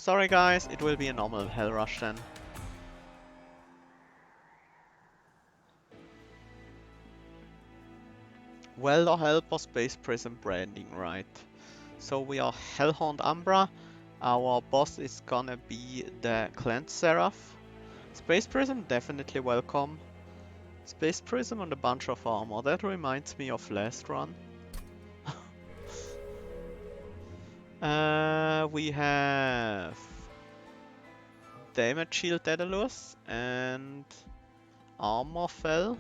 Sorry guys, it will be a normal Hell Rush then. Welder Help or Space Prism branding, right? So we are Hellhorned Umbra. Our boss is gonna be the Cleanse Seraph. Space Prism definitely welcome. Space Prism and a bunch of armor. That reminds me of last run. We have Damage Shield Daedalus and Armor Fell.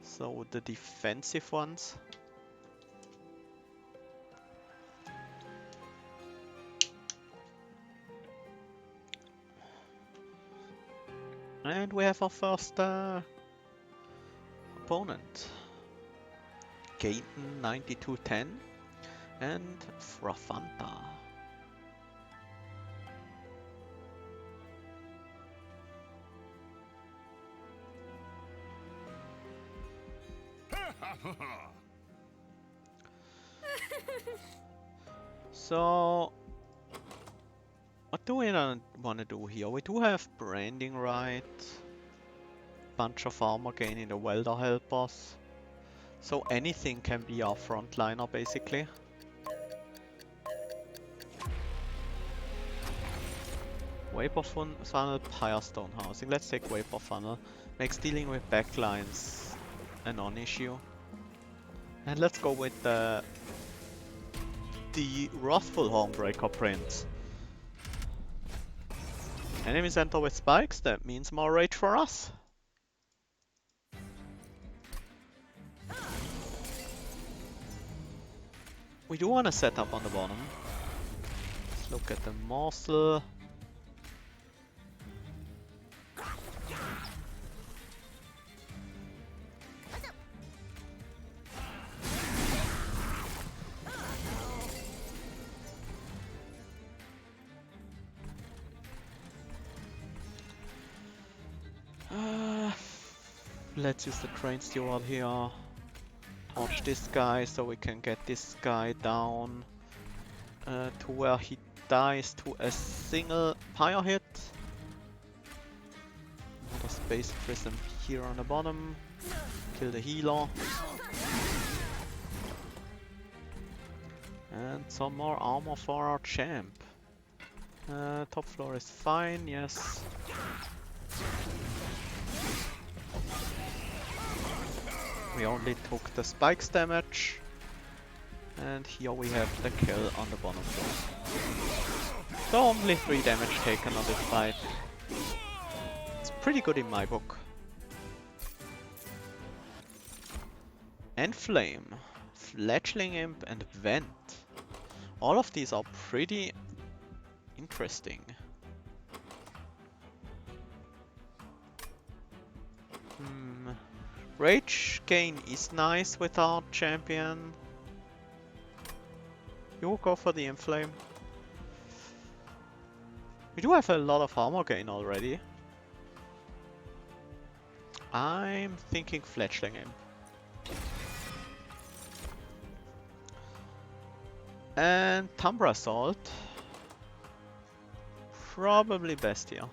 So the defensive ones. And we have our first opponent. Gaten 9210 and Frafanta. So, what do we want to do here? We do have branding, right? Bunch of armor gain in the welder helpers. So anything can be our frontliner, basically. Vapor Funnel, Firestone Housing. Let's take Vapor Funnel. Makes dealing with backlines a non-issue. And let's go with the Wrathful Hornbreaker print. Enemies enter with spikes, that means more rage for us. We do want to set up on the bottom. Let's look at the morsel. Let's use the train steward here. Torch this guy so we can get this guy down to where he dies to a single pyre hit. Another Space Prism here on the bottom. Kill the healer. And some more armor for our champ. Top floor is fine, yes. We only took the spikes damage. And here we have the kill on the bottom floor. So only 3 damage taken on this fight. It's pretty good in my book. And Flame, Fledgling Imp and Vent. All of these are pretty interesting. Rage gain is nice with our champion. You will go for the Inflame. We do have a lot of armor gain already. I'm thinking Fledgling Imp. And Tumbra Assault. Probably best here.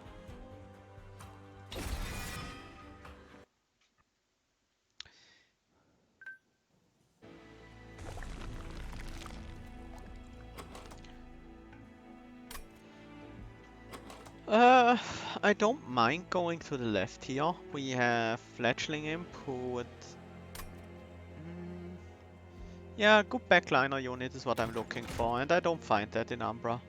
I don't mind going to the left here. We have Fledgling Imp who would... yeah, good backliner unit is what I'm looking for, and I don't find that in Umbra.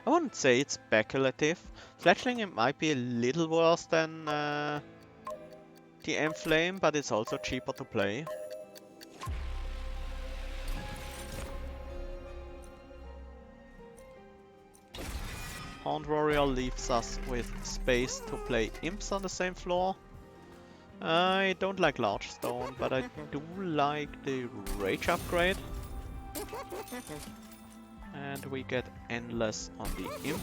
I wouldn't say it's speculative. Fledgling Imp might be a little worse than the Enflame, but it's also cheaper to play. Horned Warrior leaves us with space to play Imps on the same floor. I don't like Large Stone, but I do like the Rage upgrade. And we get Endless on the Imp.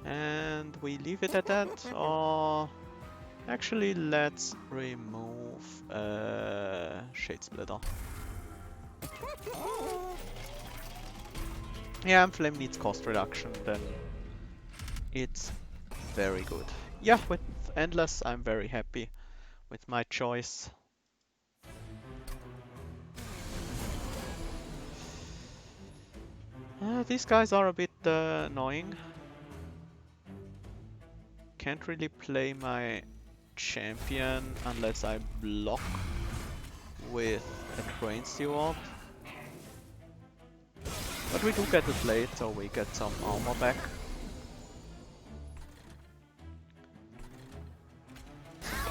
And we leave it at that, or... actually, let's remove Shade Splitter. Yeah, and Flame needs cost reduction, then it's very good. Yeah, with Endless, I'm very happy with my choice. These guys are a bit annoying. Can't really play my champion unless I block with a Train Steward. But we do get a blade, so we get some armor back.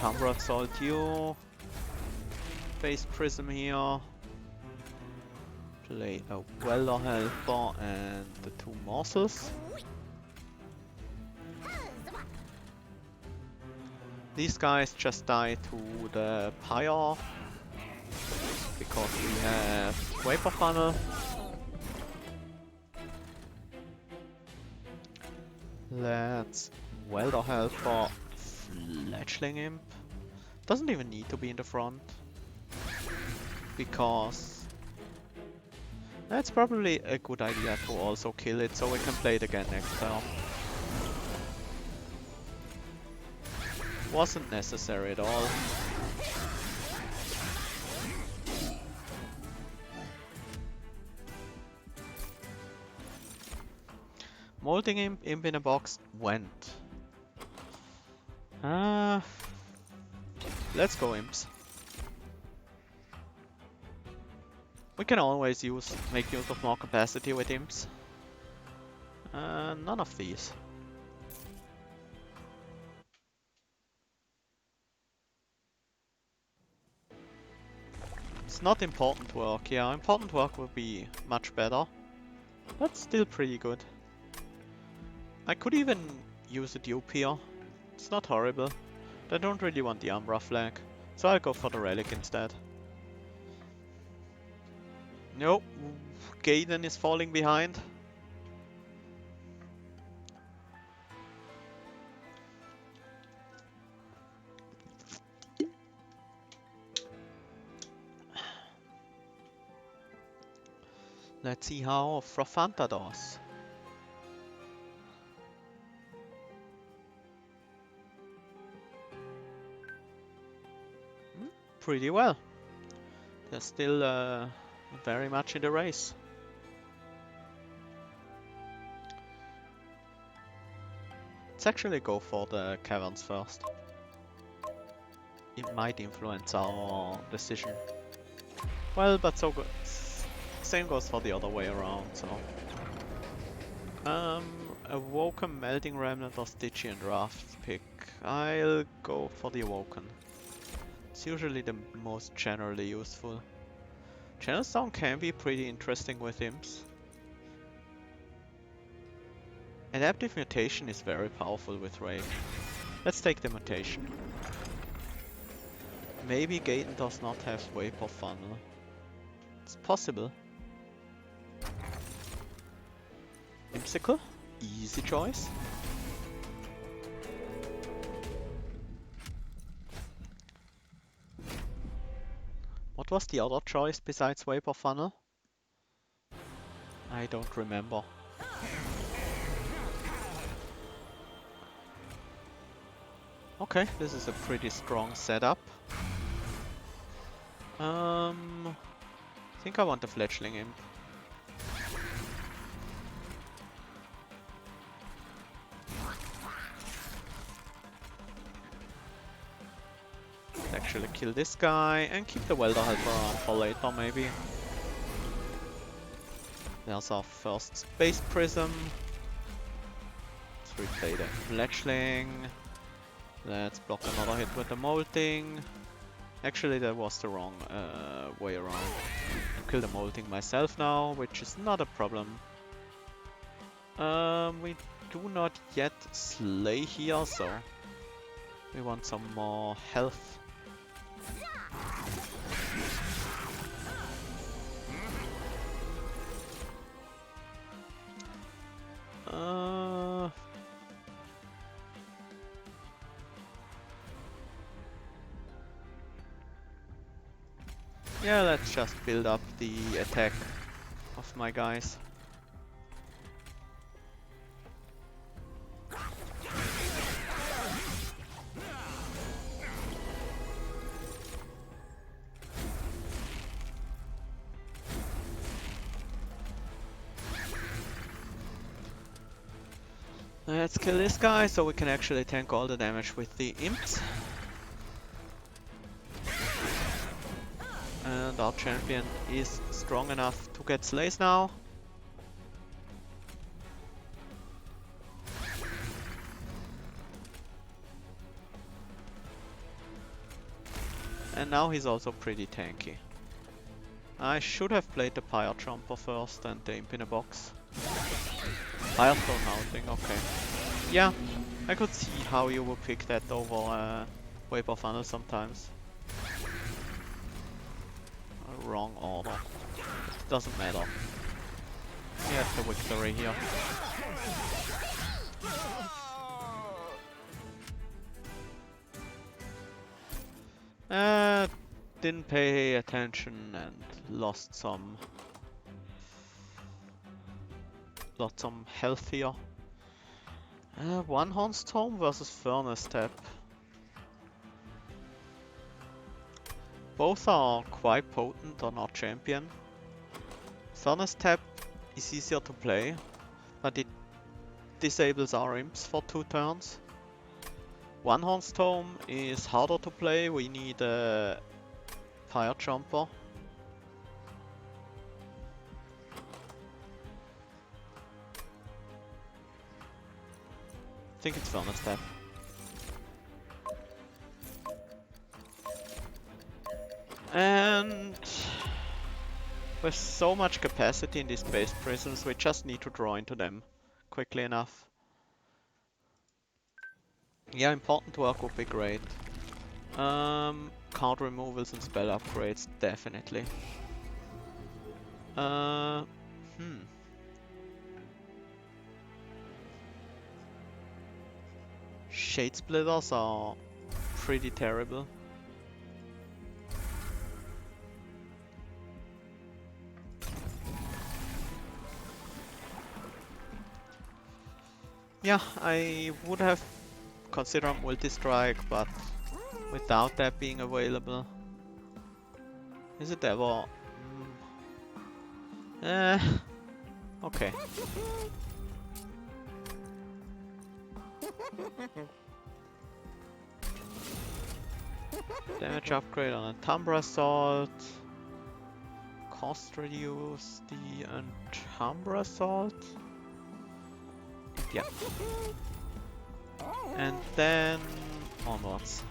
Umbra Assault you. Face Prism here. Play a Welder Helper and the 2 morsels. These guys just die to the Pyre because we have Vapor Funnel. Let's Welder Helper Fledgling Imp. Doesn't even need to be in the front because that's probably a good idea to also kill it so we can play it again next turn. Wasn't necessary at all. Molding Imp in a box went. Let's go Imps. We can always make use of more capacity with Imps. None of these. It's not important work, yeah, important work would be much better. But still pretty good. I could even use a dupe here. It's not horrible. But I don't really want the Umbra flag, so I'll go for the relic instead. Nope, Gaiden is falling behind. Let's see how Frofanta does. Pretty well. They're still very much in the race. Let's actually go for the caverns first. It might influence our decision. Well, but so good. Same goes for the other way around, so. Awoken, Melting Remnant or Stygian Draft pick. I'll go for the Awoken. It's usually the most generally useful. Channel Stone can be pretty interesting with Imps. Adaptive Mutation is very powerful with Rave. Let's take the mutation. Maybe Gaiden does not have Vapor Funnel. It's possible. Impsicle? Easy choice. What was the other choice besides Vapor Funnel? I don't remember. Okay, this is a pretty strong setup. I think I want the Fledgling Imp. Let's actually kill this guy and keep the Welder Helper around for later, maybe. There's our first Space Prism. Let's replay the Fledgling. Let's block another hit with the Molting. Actually, that was the wrong way around. To kill the Molting myself now, which is not a problem. We do not yet slay here, so we want some more health. Yeah, let's just build up the attack of my guys. Let's kill this guy so we can actually tank all the damage with the Imps. And our champion is strong enough to get slays now. And now he's also pretty tanky. I should have played the Pyre Jumper first and the Imp in a box. Firestone Housing, okay. Yeah, I could see how you would pick that over Vapor Funnel sometimes. Wrong order. It doesn't matter. He has the victory here. Didn't pay attention and lost some health here. One Hornstorm versus Furnace Tap. Both are quite potent on our champion. Furnace Tap is easier to play, but it disables our Imps for 2 turns. One Hornstorm is harder to play, we need a Fire Jumper. I think it's Furnace Tap. And with so much capacity in these base prisons, we just need to draw into them quickly enough. Yeah, important work would be great. Card removals and spell upgrades, definitely. Shade Splitters are pretty terrible. Yeah, I would have considered multi-strike, but without that being available, is it ever? Okay. Damage upgrade on a Umbra Assault. Cost reduce the Umbra Assault. Yeah. And then onwards.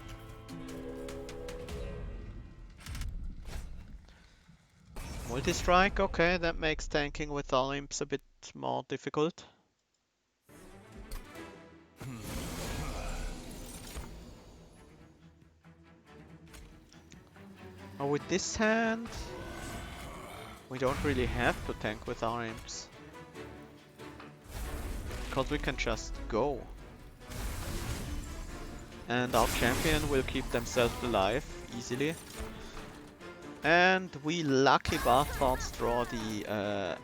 Multi-strike, okay, that makes tanking with our imps a bit more difficult. Oh, with this hand, we don't really have to tank with our imps. Because we can just go. And our champion will keep themselves alive easily. And we lucky bastards draw the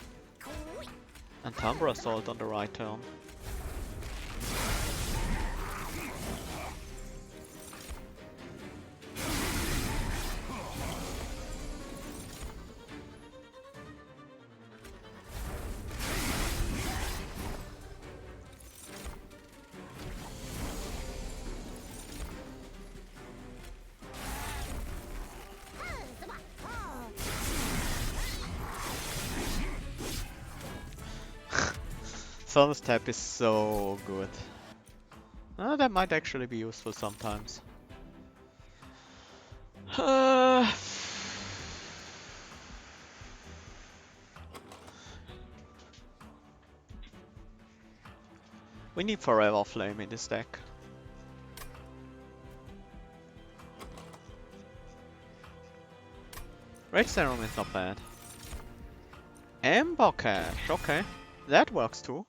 Umbra Assault on the right turn. Furnace Tap is so good. That might actually be useful sometimes. We need Forever Flame in this deck. Rage Serum is not bad. Ember Cache, okay. That works too.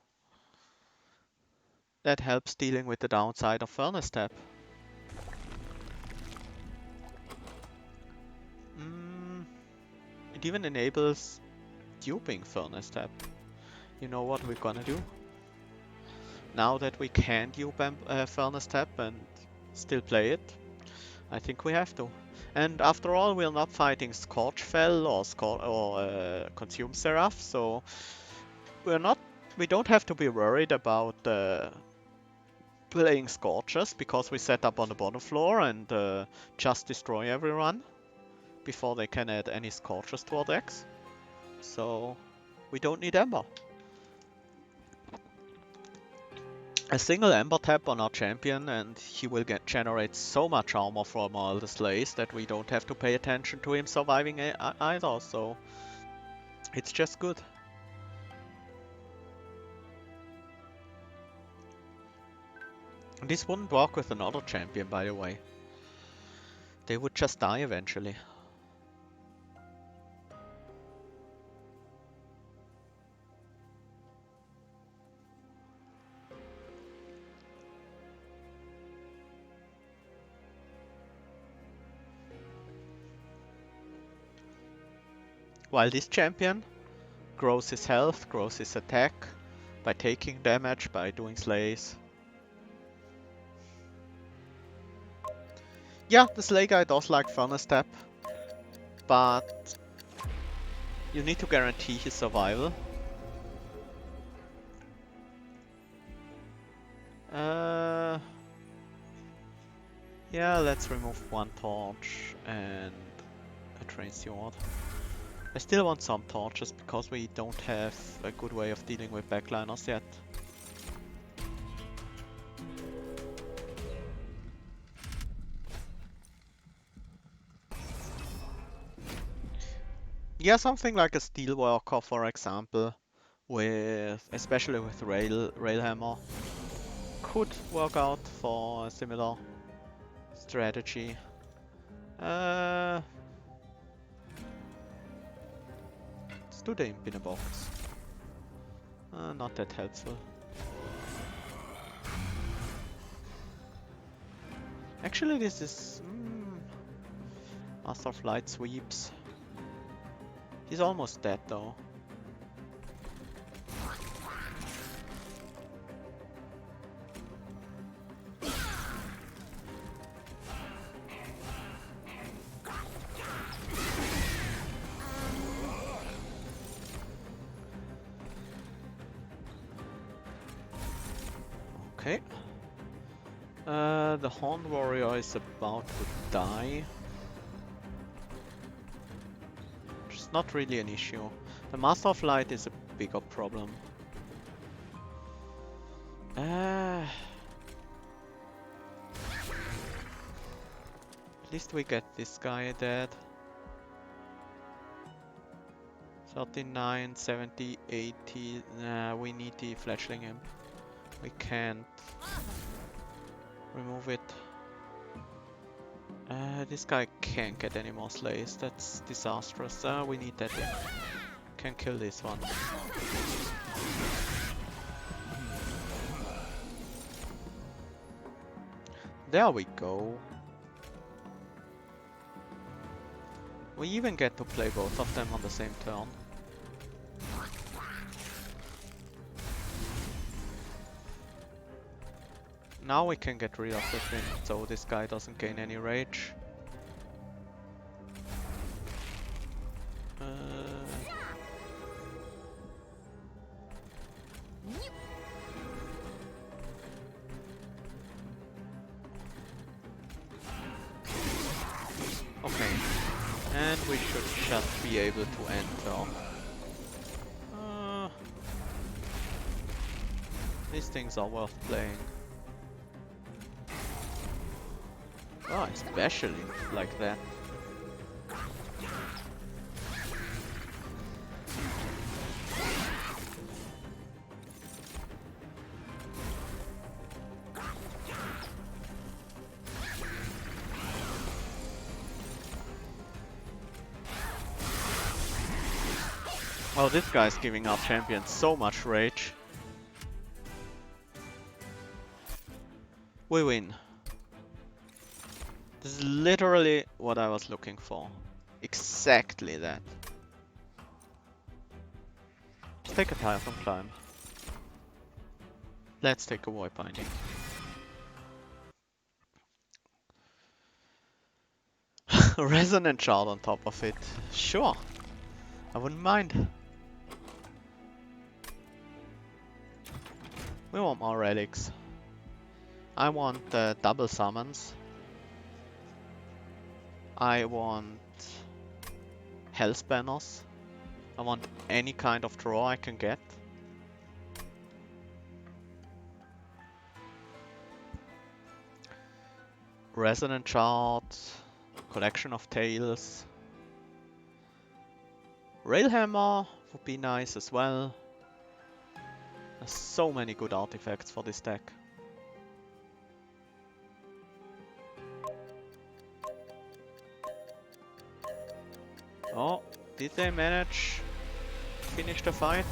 That helps dealing with the downside of Furnace Tap. It even enables duping Furnace Tap. You know what we're gonna do? Now that we can dupe Furnace Tap and still play it, I think we have to. And after all, we're not fighting Scorchfell or Consume Seraph, so we don't have to be worried about playing Scorchers because we set up on the bottom floor and just destroy everyone before they can add any Scorchers to our decks. So we don't need Ember. A single Ember tap on our champion and he will generate so much armor from all the slays that we don't have to pay attention to him surviving either, so it's just good. This wouldn't work with another champion, by the way. They would just die eventually. While this champion grows his health, grows his attack by taking damage, by doing slays. Yeah, the Slay guy does like Furnace Tap, but you need to guarantee his survival. Yeah, let's remove one torch and a Train Steward. I still want some torches because we don't have a good way of dealing with backliners yet. Yeah, something like a Steelworker, for example, especially with Railhammer, could work out for a similar strategy. Let's do the Imp in a box. Not that helpful. Actually, this is Master of Light sweeps. He's almost dead though. Okay. The Horned Warrior is about to die. Which is not really an issue. The Master of Light is a bigger problem. At least we get this guy dead. 39, 70, 80. Nah, we need the Fledgling Imp. We can't remove it. This guy can't get any more slays. That's disastrous. We need that imp. Can kill this one. There we go. We even get to play both of them on the same turn. Now we can get rid of the thing, so this guy doesn't gain any rage. Okay, and we should just be able to enter. These things are worth playing. Oh, especially like that. Oh, this guy's giving our champion so much rage. We win. This is literally what I was looking for. Exactly that. Let's take a Typhon Climb. Let's take a Void Binding. Resonant Shard on top of it. Sure. I wouldn't mind. We want more relics. I want double summons. I want Hellspanners. I want any kind of draw I can get. Resonant Shard, Collection of Tails. Railhammer would be nice as well. There's so many good artifacts for this deck. Oh, did they manage to finish the fight?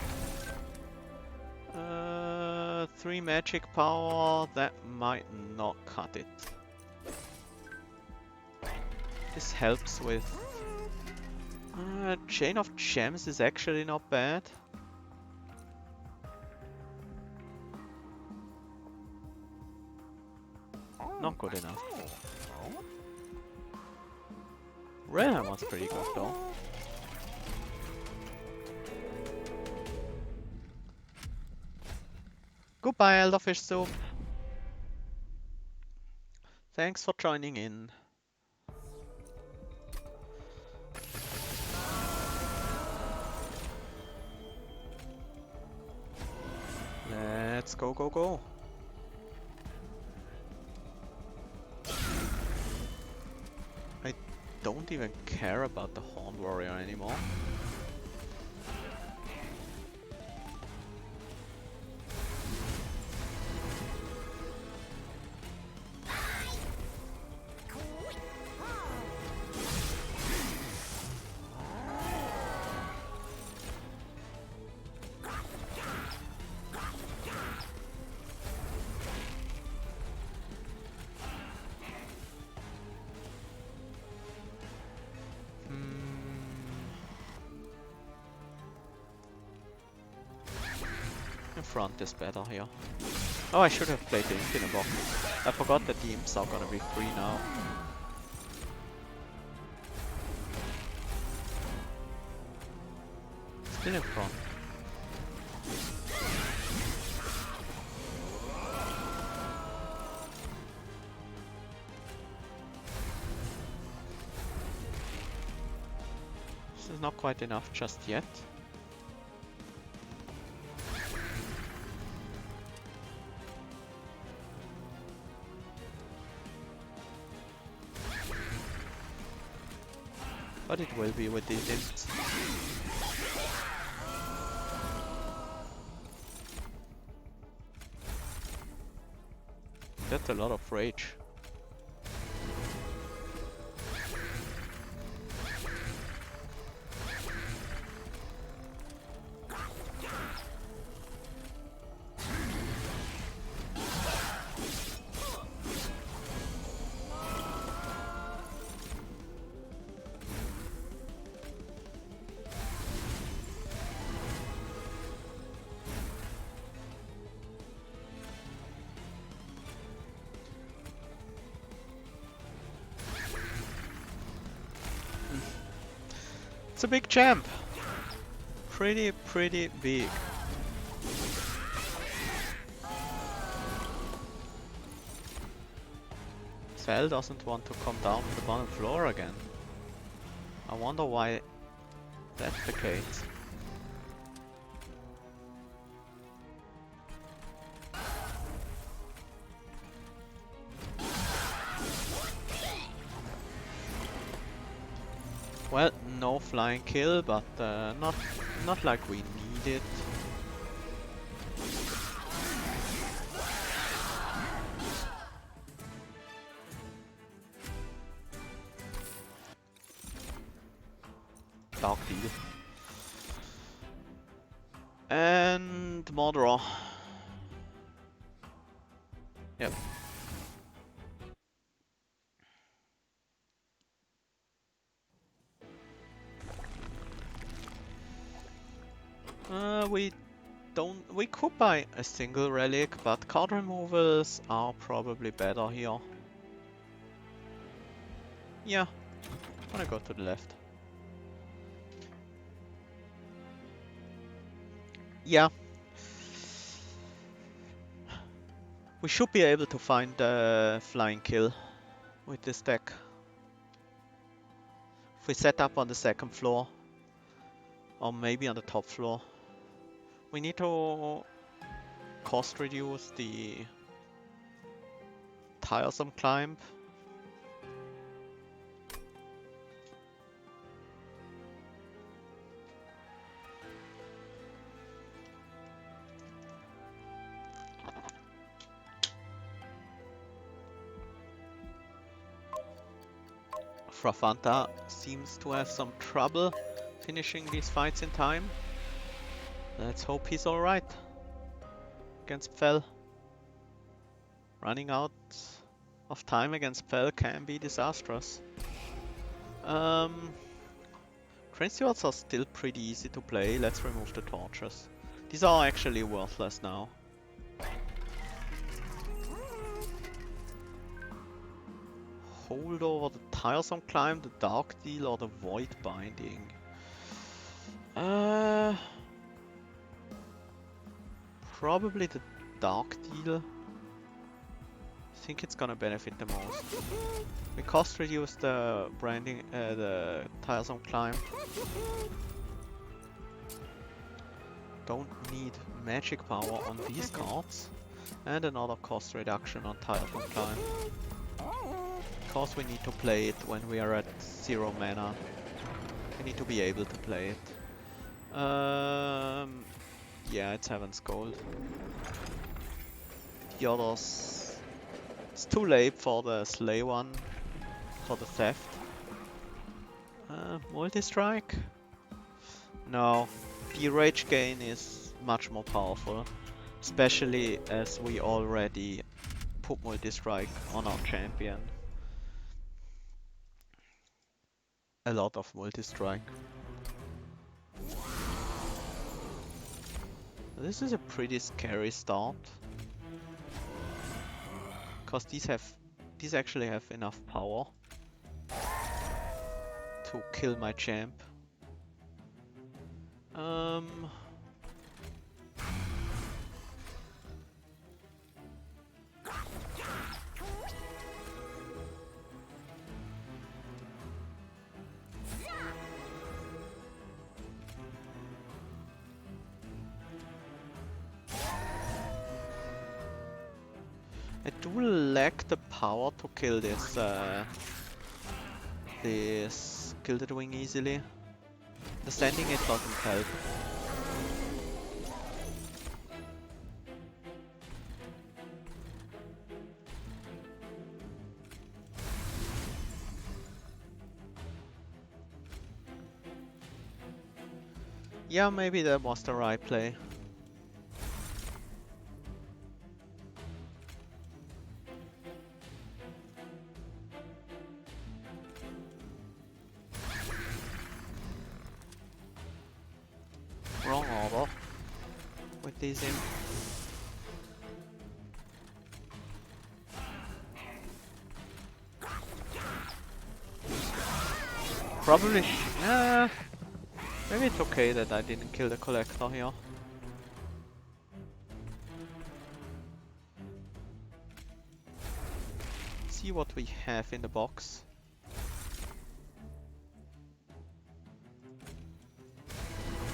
3 magic power, that might not cut it. This helps with... Chain of Gems is actually not bad. Not good enough. Railhammer's pretty good though. Goodbye, Elderfish Soup. Thanks for joining in. Let's go, go, go. I don't even care about the Horn Warrior anymore. Front is better here. Oh, I should have played the Infinite Box. I forgot that the Imps are gonna be free now. Still in front. This is not quite enough just yet. But it will be with these Imps. That's a lot of rage. It's a big champ. Pretty big. Cell doesn't want to come down to the bottom floor again. I wonder why that's the case. Well, no flying kill, but not like we need it. Dark deal. And more draw. Yep. We could buy a single relic, but card removals are probably better here. Yeah, I'm gonna go to the left. Yeah. We should be able to find the flying kill with this deck. If we set up on the second floor, or maybe on the top floor, we need to cost reduce the tiresome climb. Frafanta seems to have some trouble finishing these fights in time. Let's hope he's alright against Fel. Running out of time against Fel can be disastrous. Train stewards are still pretty easy to play. Let's remove the torches. These are actually worthless now. Hold over the tiresome climb, the dark deal, or the void binding. Probably the dark deal. I think it's gonna benefit the most. We cost reduce the branding, the tiresome climb. Don't need magic power on these cards, and another cost reduction on tiresome climb. Because we need to play it when we are at 0 mana. We need to be able to play it. Yeah, it's Heaven's Gold. The others... It's too late for the Slay one, for the Theft. Multi-Strike? No, the Rage Gain is much more powerful. Especially as we already put Multi-Strike on our champion. A lot of Multi-Strike. This is a pretty scary start. Because these actually have enough power to kill my champ. I do lack the power to kill this Gilded Wing easily. The standing it doesn't help. Yeah, maybe that was the right play. Wrong order with these Imps. Probably maybe it's okay that I didn't kill the collector here. See what we have in the box.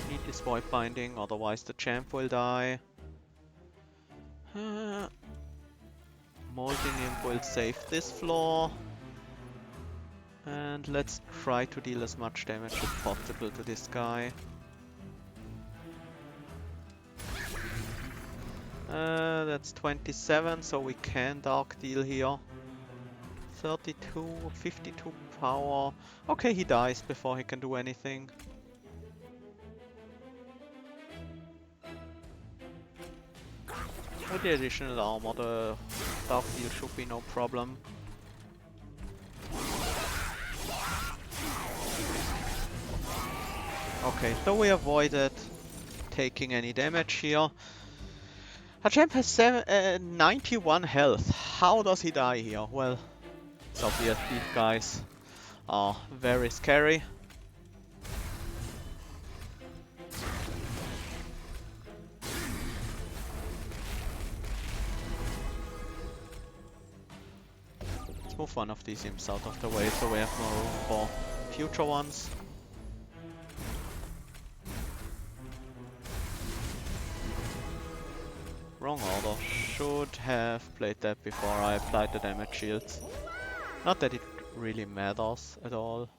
Need this void binding, otherwise the champ will die. Molding Imp will save this floor. And let's try to deal as much damage as possible to this guy. That's 27, so we can Dark Deal here. 32, 52 power. Okay, he dies before he can do anything. With the additional armor, the Dark Deal should be no problem. Okay, so we avoided taking any damage here. Our champ has 91 health. How does he die here? Well, it's obvious these guys are very scary. Let's move one of these imps out of the way so we have more room for future ones. Wrong order. Should have played that before I applied the damage shields. Not that it really matters at all.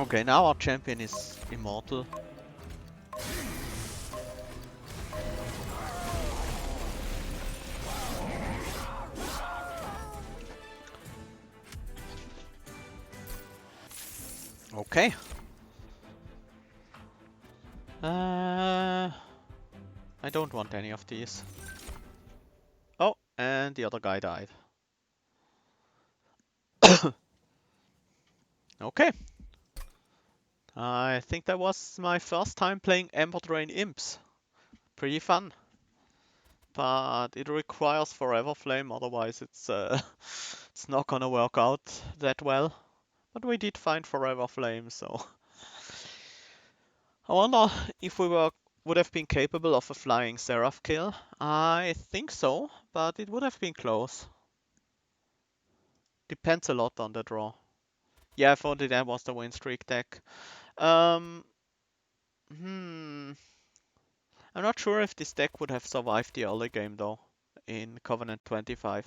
Okay, now our champion is immortal. Okay. I don't want any of these. Oh, and the other guy died. Okay. I think that was my first time playing Emberdrain Imps. Pretty fun. But it requires Forever Flame, otherwise it's it's not gonna work out that well. But we did find Forever Flame, so I wonder if we would have been capable of a flying Seraph kill. I think so, but it would have been close. Depends a lot on the draw. Yeah, I thought that was the win streak deck. Um, hmm. I'm not sure if this deck would have survived the early game though, in Covenant 25.